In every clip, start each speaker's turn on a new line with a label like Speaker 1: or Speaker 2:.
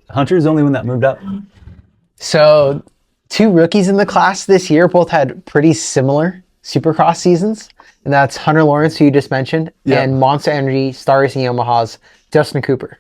Speaker 1: Hunter's the only one that moved up.
Speaker 2: So 2 rookies in the class this year both had pretty similar Supercross seasons. And that's Hunter Lawrence, who you just mentioned, and Monster Energy Star Racing Yamaha's Justin Cooper.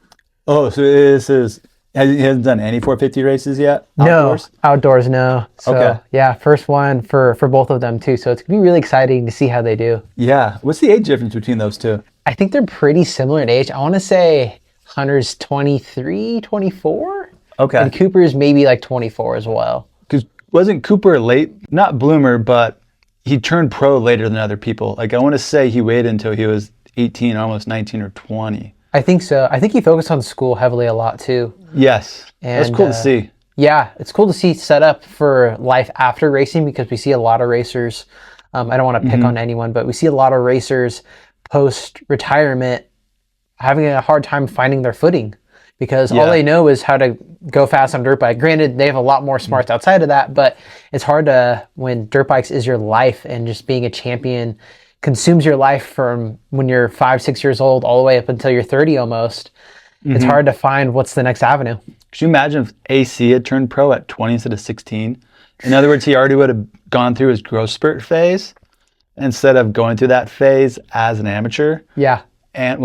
Speaker 1: Oh, so this is... He hasn't done any 450 races yet?
Speaker 2: Outdoors? No, outdoors, no. So, okay. Yeah, first one for both of them, too. So it's going to be really exciting to see how they do.
Speaker 1: Yeah. What's the age difference between those two?
Speaker 2: I think they're pretty similar in age. I want to say Hunter's 23, 24.
Speaker 1: Okay.
Speaker 2: And Cooper's maybe like 24 as well.
Speaker 1: Because wasn't Cooper late? Not bloomer, but he turned pro later than other people. Like, I want to say he waited until he was 18, almost 19 or 20.
Speaker 2: I think so. I think he focused on school heavily a lot too.
Speaker 1: Yes. And that's cool to see.
Speaker 2: Yeah, it's cool to see set up for life after racing, because we see a lot of racers. I don't want to pick on anyone, but we see a lot of racers post-retirement having a hard time finding their footing, because all they know is how to go fast on dirt bike. Granted, they have a lot more smarts outside of that, but it's hard to, when dirt bikes is your life and just being a champion consumes your life from when you're 5-6 years old all the way up until you're 30 almost. It's hard to find what's the next avenue.
Speaker 1: Could you imagine if AC had turned pro at 20 instead of 16? In other words, he already would have gone through his growth spurt phase instead of going through that phase as an amateur.
Speaker 2: Yeah.
Speaker 1: And,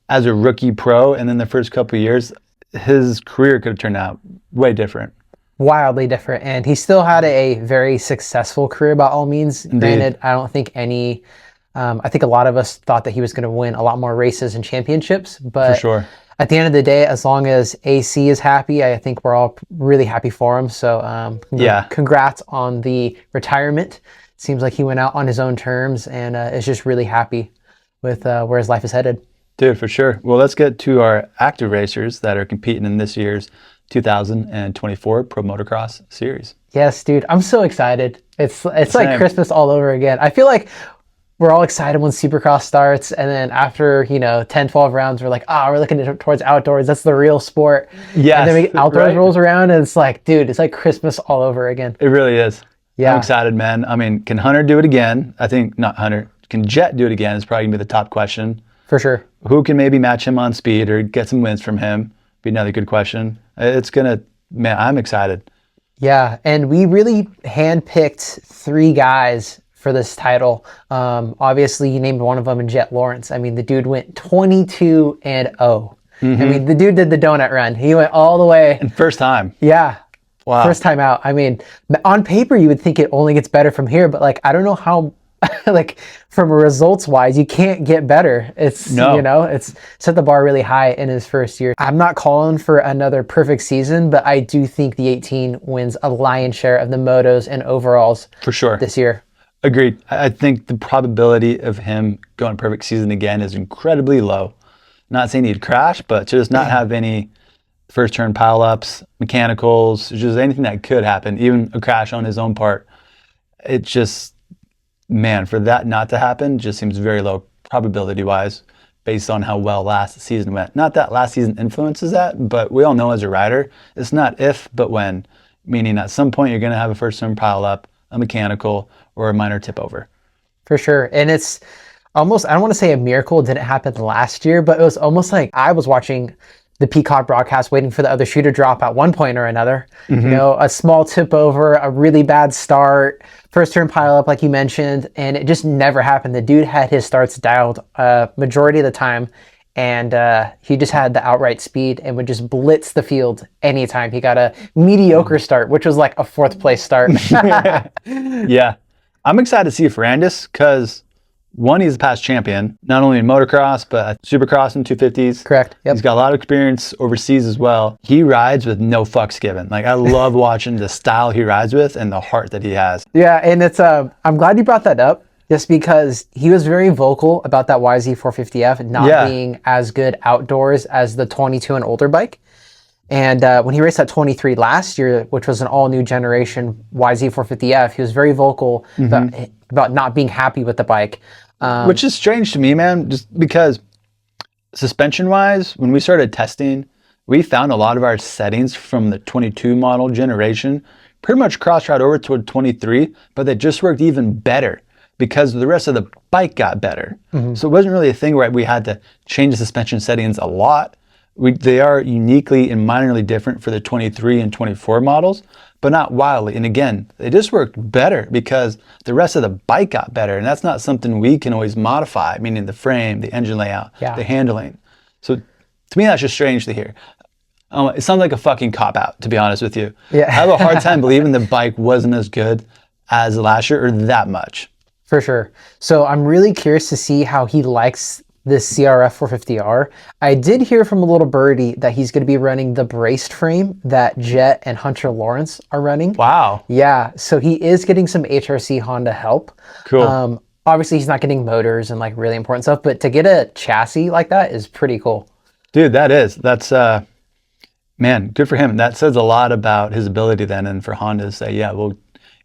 Speaker 1: as a rookie pro, and then the first couple of years, his career could have turned out way different.
Speaker 2: Wildly different. And he still had a very successful career by all means.
Speaker 1: Indeed.
Speaker 2: Granted, I don't think I think a lot of us thought that he was going to win a lot more races and championships. But
Speaker 1: for sure.
Speaker 2: At the end of the day, as long as AC is happy, I think we're all really happy for him. So congrats on the retirement. Seems like he went out on his own terms and is just really happy with where his life is headed. Dude,
Speaker 1: for sure. Well, let's get to our active racers that are competing in this year's 2024 Pro Motocross Series.
Speaker 2: Yes, dude. I'm so excited. It's like Christmas all over again. I feel like we're all excited when Supercross starts, and then after 10, 12 rounds, we're like, we're looking towards outdoors. That's the real sport.
Speaker 1: Yeah.
Speaker 2: And then outdoors rolls around, and it's like, dude, it's like Christmas all over again.
Speaker 1: It really is.
Speaker 2: Yeah.
Speaker 1: I'm excited, man. I mean, can Hunter do it again? I think not Hunter. Can Jet do it again? Is probably gonna be the top question.
Speaker 2: For sure.
Speaker 1: Who can maybe match him on speed or get some wins from him? Be another good question. I'm excited.
Speaker 2: Yeah, and we really handpicked 3 guys for this title. Obviously, you named one of them in Jet Lawrence. I mean, the dude went 22-0. I mean, the dude did the donut run. He went all the way.
Speaker 1: And first time.
Speaker 2: Yeah.
Speaker 1: Wow.
Speaker 2: First time out. I mean, on paper, you would think it only gets better from here, but I don't know how, from results wise, you can't get better. It's set the bar really high in his first year. I'm not calling for another perfect season, but I do think the 18 wins a lion's share of the motos and overalls
Speaker 1: for sure
Speaker 2: this year.
Speaker 1: Agreed. I think the probability of him going perfect season again is incredibly low. Not saying he'd crash, but to just not have any first turn pileups, mechanicals, just anything that could happen, even a crash on his own part. It just, for that not to happen just seems very low probability wise based on how well last season went. Not that last season influences that, but we all know as a rider, it's not if, but when. Meaning at some point you're going to have a first turn pileup, a mechanical, or a minor tip over.
Speaker 2: For sure. And it's almost, I don't want to say a miracle didn't happen last year, but it was almost like I was watching the Peacock broadcast waiting for the other shoe to drop at one point or another. A small tip over, a really bad start, first turn pile up like you mentioned, and it just never happened. The dude had his starts dialed majority of the time, and he just had the outright speed and would just blitz the field anytime. He got a mediocre start, which was like a 4th place start.
Speaker 1: Yeah. I'm excited to see Ferrandis because, one, he's a past champion, not only in motocross, but Supercross and 250s.
Speaker 2: Correct. Yep.
Speaker 1: He's got a lot of experience overseas as well. He rides with no fucks given. I love watching the style he rides with and the heart that he has.
Speaker 2: Yeah, and it's I'm glad you brought that up, just because he was very vocal about that YZ450F not being as good outdoors as the 22 and older bike. And when he raced at 23 last year, which was an all-new generation YZ450F, he was very vocal about not being happy with the bike.
Speaker 1: Which is strange to me, man, just because suspension-wise, when we started testing, we found a lot of our settings from the 22 model generation pretty much cross-ride over toward 23, but they just worked even better because the rest of the bike got better. So it wasn't really a thing where we had to change the suspension settings a lot. They are uniquely and minorly different for the 23 and 24 models, but not wildly. And again, they just worked better because the rest of the bike got better. And that's not something we can always modify, meaning the frame, the engine layout, the handling. So to me, that's just strange to hear. It sounds like a fucking cop-out, to be honest with you.
Speaker 2: Yeah.
Speaker 1: I have a hard time believing the bike wasn't as good as last year or that much.
Speaker 2: For sure. So I'm really curious to see how he likes this CRF 450R. I did hear from a little birdie that he's going to be running the braced frame that Jet and Hunter Lawrence are running.
Speaker 1: Wow.
Speaker 2: Yeah. So he is getting some HRC Honda help.
Speaker 1: Cool.
Speaker 2: Obviously, he's not getting motors and like really important stuff, but to get a chassis like that is pretty cool.
Speaker 1: Dude, that's man, good for him. That says a lot about his ability then, and for Honda to say, yeah, we'll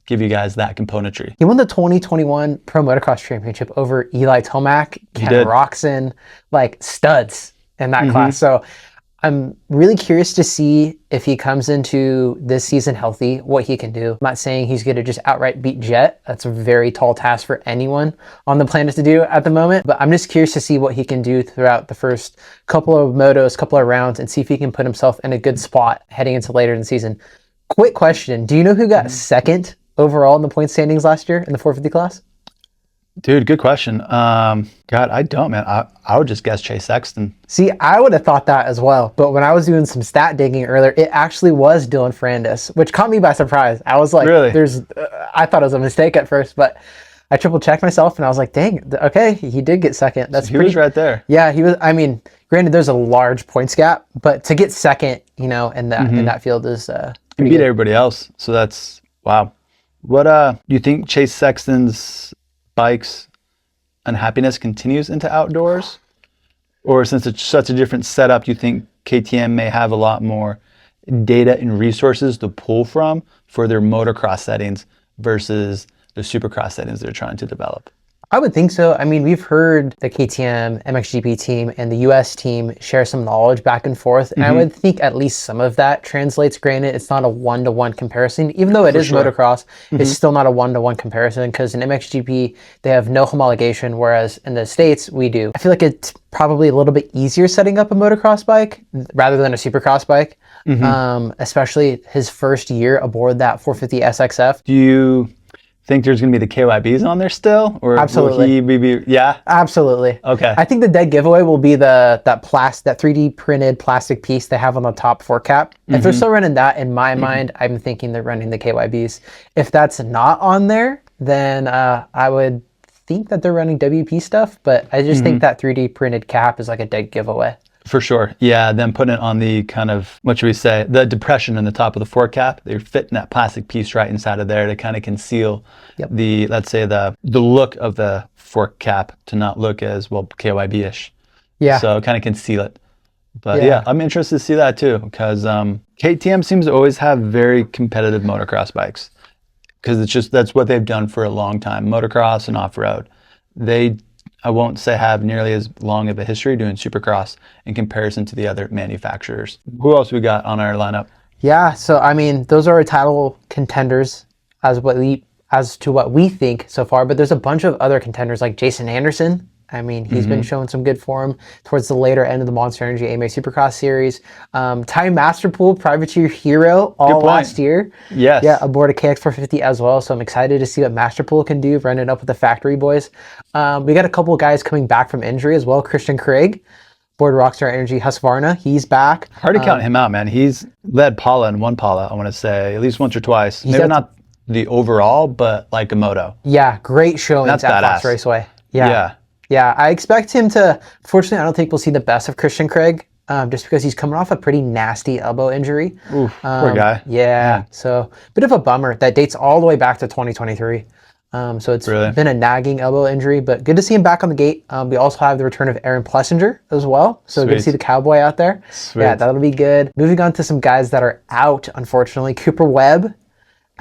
Speaker 1: give you guys that componentry.
Speaker 2: He won the 2021 Pro Motocross Championship over Eli Tomac, Ken Roxon, like studs in that class. So I'm really curious to see if he comes into this season healthy, what he can do. I'm not saying he's going to just outright beat Jet. That's a very tall task for anyone on the planet to do at the moment. But I'm just curious to see what he can do throughout the first couple of motos, couple of rounds, and see if he can put himself in a good spot heading into later in the season. Quick question. Do you know who got second overall in the point standings last year in the 450 class?
Speaker 1: Dude, good question. God, I don't, man. I would just guess Chase Sexton.
Speaker 2: See, I would have thought that as well. But when I was doing some stat digging earlier, it actually was Dylan Ferrandis, which caught me by surprise. I was like,
Speaker 1: really?
Speaker 2: I thought it was a mistake at first, but I triple checked myself and I was like, dang, okay, he did get second. That's
Speaker 1: he was right there.
Speaker 2: Yeah, he was. I mean, granted, there's a large points gap, but to get second, you know, in that field is
Speaker 1: he beat everybody else. So that's wow. What do you think Chase Sexton's bike's unhappiness continues into outdoors? Or since it's such a different setup, you think KTM may have a lot more data and resources to pull from for their motocross settings versus the supercross settings they're trying to develop?
Speaker 2: I would think so. I mean, we've heard the KTM, MXGP team, and the US team share some knowledge back and forth. And I would think at least some of that translates. Granted, it's not a one-to-one comparison. Even though it is motocross, it's still not a one-to-one comparison because in MXGP, they have no homologation, whereas in the States, we do. I feel like it's probably a little bit easier setting up a motocross bike rather than a supercross bike, especially his first year aboard that 450 SXF.
Speaker 1: Do you think there's going to be the KYBs on there still, or
Speaker 2: absolutely?
Speaker 1: Will he be yeah,
Speaker 2: absolutely.
Speaker 1: Okay.
Speaker 2: I think the dead giveaway will be that 3D printed plastic piece they have on the top fork cap. If they're still running that, in my mind, I'm thinking they're running the KYBs. If that's not on there, then I would think that they're running WP stuff. But I just think that 3D printed cap is like a dead giveaway.
Speaker 1: For sure. Yeah, then putting it on the kind of, what should we say, the depression in the top of the fork cap. They're fitting that plastic piece right inside of there to kind of conceal the, let's say, the look of the fork cap to not look as, well, KYB-ish.
Speaker 2: Yeah.
Speaker 1: So kind of conceal it. But yeah, I'm interested to see that too, because KTM seems to always have very competitive motocross bikes, because it's just, that's what they've done for a long time, motocross and off-road. They, I won't say have nearly as long of a history doing supercross in comparison to the other manufacturers. Who else we got on our lineup?
Speaker 2: Yeah, so I mean, those are our title contenders as to what we think so far, but there's a bunch of other contenders like Jason Anderson. I mean, he's been showing some good form towards the later end of the Monster Energy AMA Supercross series. Ty Masterpool, privateer hero all last year.
Speaker 1: Yes.
Speaker 2: Yeah, aboard a KX450 as well. So I'm excited to see what Masterpool can do, running up with the factory boys. We got a couple of guys coming back from injury as well. Christian Craig, aboard Rockstar Energy Husqvarna. He's back.
Speaker 1: Hard to count him out, man. He's led Paula and won Paula, I want to say, at least once or twice. Maybe not the overall, but like a moto.
Speaker 2: Yeah, great showing at Fox Raceway. Yeah, I expect him to, fortunately, I don't think we'll see the best of Christian Craig, just because he's coming off a pretty nasty elbow injury.
Speaker 1: Oof, poor guy.
Speaker 2: Yeah, so bit of a bummer. That dates all the way back to 2023. So it's been a nagging elbow injury, but good to see him back on the gate. We also have the return of Aaron Plessinger as well. So good to see the cowboy out there.
Speaker 1: Sweet.
Speaker 2: Yeah, that'll be good. Moving on to some guys that are out, unfortunately. Cooper Webb,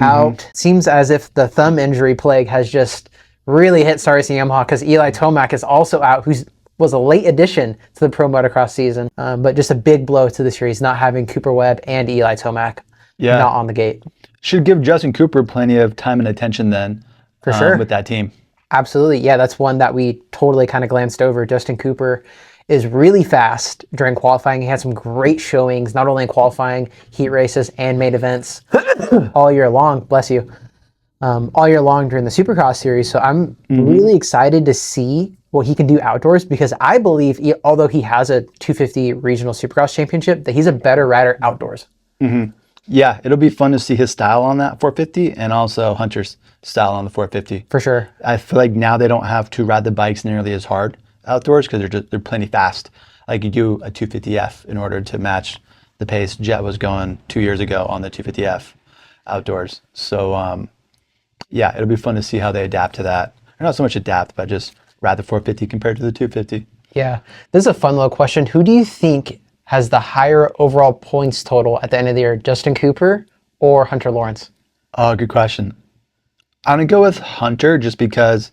Speaker 2: out. Seems as if the thumb injury plague has just really hit Star Racing Yamaha, because Eli Tomac is also out, who was a late addition to the Pro Motocross season, but just a big blow to the series, not having Cooper Webb and Eli Tomac not on the gate.
Speaker 1: Should give Justin Cooper plenty of time and attention then.
Speaker 2: For sure.
Speaker 1: With that team.
Speaker 2: Absolutely. Yeah, that's one that we totally kind of glanced over. Justin Cooper is really fast during qualifying. He had some great showings, not only in qualifying, heat races, and main events all year long. Bless you. All year long during the Supercross series. So I'm really excited to see what he can do outdoors, because I believe, although he has a 250 regional Supercross championship, that he's a better rider outdoors.
Speaker 1: Yeah, it'll be fun to see his style on that 450 and also Hunter's style on the 450.
Speaker 2: For sure.
Speaker 1: I feel like now they don't have to ride the bikes nearly as hard outdoors because they're plenty fast. Like you do a 250F in order to match the pace Jet was going 2 years ago on the 250F outdoors. So yeah, it'll be fun to see how they adapt to that. Or not so much adapt, but just ride the 450 compared to the 250.
Speaker 2: Yeah. This is a fun little question. Who do you think has the higher overall points total at the end of the year, Justin Cooper or Hunter Lawrence?
Speaker 1: Oh, good question. I'm going to go with Hunter just because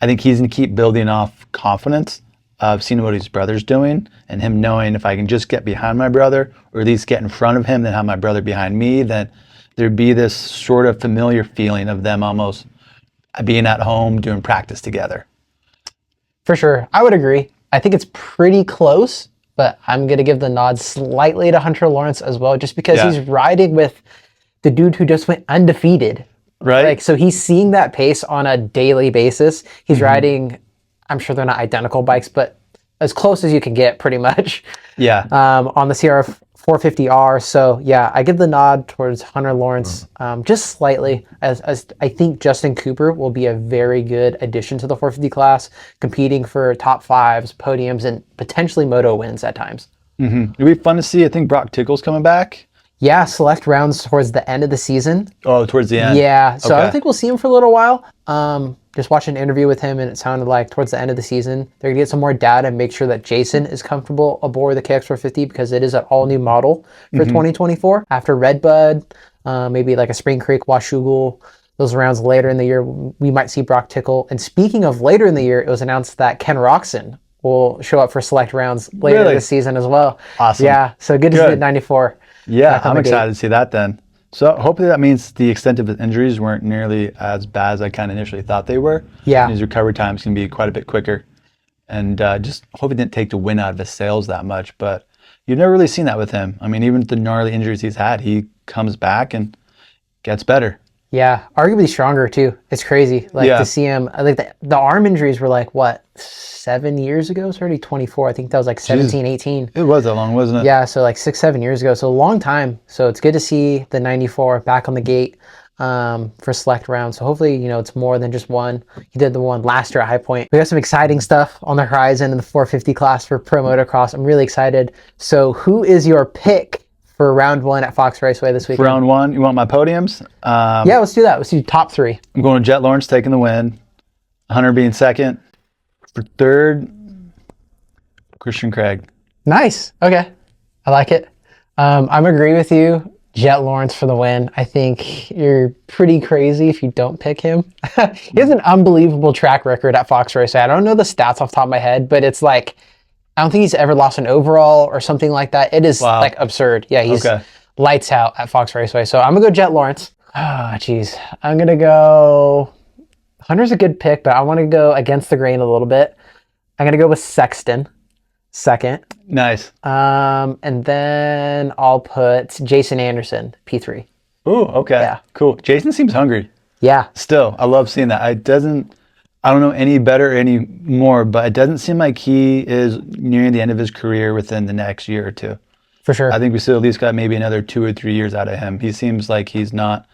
Speaker 1: I think he's going to keep building off confidence of seeing what his brother's doing and him knowing if I can just get behind my brother or at least get in front of him, then have my brother behind me, then there'd be this sort of familiar feeling of them almost being at home doing practice together.
Speaker 2: For sure. I would agree. I think it's pretty close, but I'm going to give the nod slightly to Hunter Lawrence as well, just because he's riding with the dude who just went undefeated.
Speaker 1: Right.
Speaker 2: Like, so he's seeing that pace on a daily basis. He's riding, I'm sure they're not identical bikes, but as close as you can get pretty much.
Speaker 1: Yeah.
Speaker 2: On the CR 450R. So yeah, I give the nod towards Hunter Lawrence just slightly, as I think Justin Cooper will be a very good addition to the 450 class, competing for top fives, podiums, and potentially moto wins at times.
Speaker 1: It'll be fun to see. I think Brock Tickle's coming back.
Speaker 2: Yeah, select rounds towards the end of the season.
Speaker 1: Oh, towards the end.
Speaker 2: Yeah, so I don't think we'll see him for a little while. Just watched an interview with him, and it sounded like towards the end of the season, they're going to get some more data and make sure that Jason is comfortable aboard the KX450, because it is an all-new model for 2024. After Redbud, maybe like a Spring Creek, Washougal, those rounds later in the year, we might see Brock Tickle. And speaking of later in the year, it was announced that Ken Roczen will show up for select rounds later this season as well.
Speaker 1: Awesome.
Speaker 2: Yeah, so good to see the 94.
Speaker 1: Yeah, I'm excited to see that then. So hopefully that means the extent of his injuries weren't nearly as bad as I kind of initially thought they were.
Speaker 2: Yeah.
Speaker 1: And his recovery time's going to be quite a bit quicker. And just hope it didn't take the win out of his sails that much. But you've never really seen that with him. I mean, even with the gnarly injuries he's had, he comes back and gets better.
Speaker 2: Yeah, arguably stronger too. It's crazy. Like to see him, I think the arm injuries were like, what, 7 years ago? It's already 24. I think that was like 17, 18.
Speaker 1: It was that long, wasn't it?
Speaker 2: Yeah, so like 6-7 years ago. So a long time. So it's good to see the 94 back on the gate for select rounds. So hopefully, it's more than just one. He did the one last year at High Point. We got some exciting stuff on the horizon in the 450 class for Pro Motocross. I'm really excited. So who is your pick for round one at Fox Raceway this weekend?
Speaker 1: Round one, you want my podiums?
Speaker 2: Yeah, let's do that. Let's do top three.
Speaker 1: I'm going with Jet Lawrence taking the win, Hunter being second. For third, Christian Craig.
Speaker 2: Nice. Okay. I like it. I'm agreeing with you. Jet Lawrence for the win. I think you're pretty crazy if you don't pick him. He has an unbelievable track record at Fox Raceway. I don't know the stats off the top of my head, but it's like, I don't think he's ever lost an overall or something like that. It is like absurd. Yeah, he's lights out at Fox Raceway. So I'm going to go Jet Lawrence. Oh, geez. I'm going to go... Hunter's a good pick, but I want to go against the grain a little bit. I'm going to go with Sexton second.
Speaker 1: Nice.
Speaker 2: And then I'll put Jason Anderson, P3.
Speaker 1: Ooh, okay. Yeah. Cool. Jason seems hungry.
Speaker 2: Yeah.
Speaker 1: Still, I love seeing that. I don't know any better any more, but it doesn't seem like he is nearing the end of his career within the next year or two.
Speaker 2: For sure.
Speaker 1: I think we still at least got maybe another 2 or 3 years out of him. He seems like he's not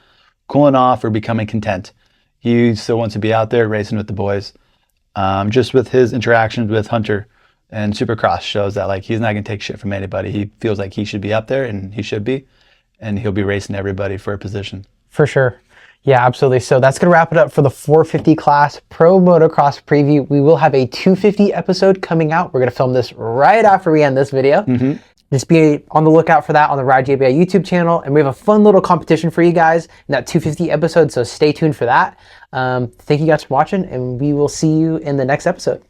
Speaker 1: cooling off or becoming content. He still wants to be out there racing with the boys. Just with his interactions with Hunter and Supercross shows that like he's not going to take shit from anybody. He feels like he should be up there, and he should be, and he'll be racing everybody for a position. For sure. Yeah, absolutely. So that's going to wrap it up for the 450 class Pro Motocross preview. We will have a 250 episode coming out. We're going to film this right after we end this video. Just be on the lookout for that on the Ride JBI YouTube channel. And we have a fun little competition for you guys in that 250 episode, so stay tuned for that. Thank you guys for watching, and we will see you in the next episode.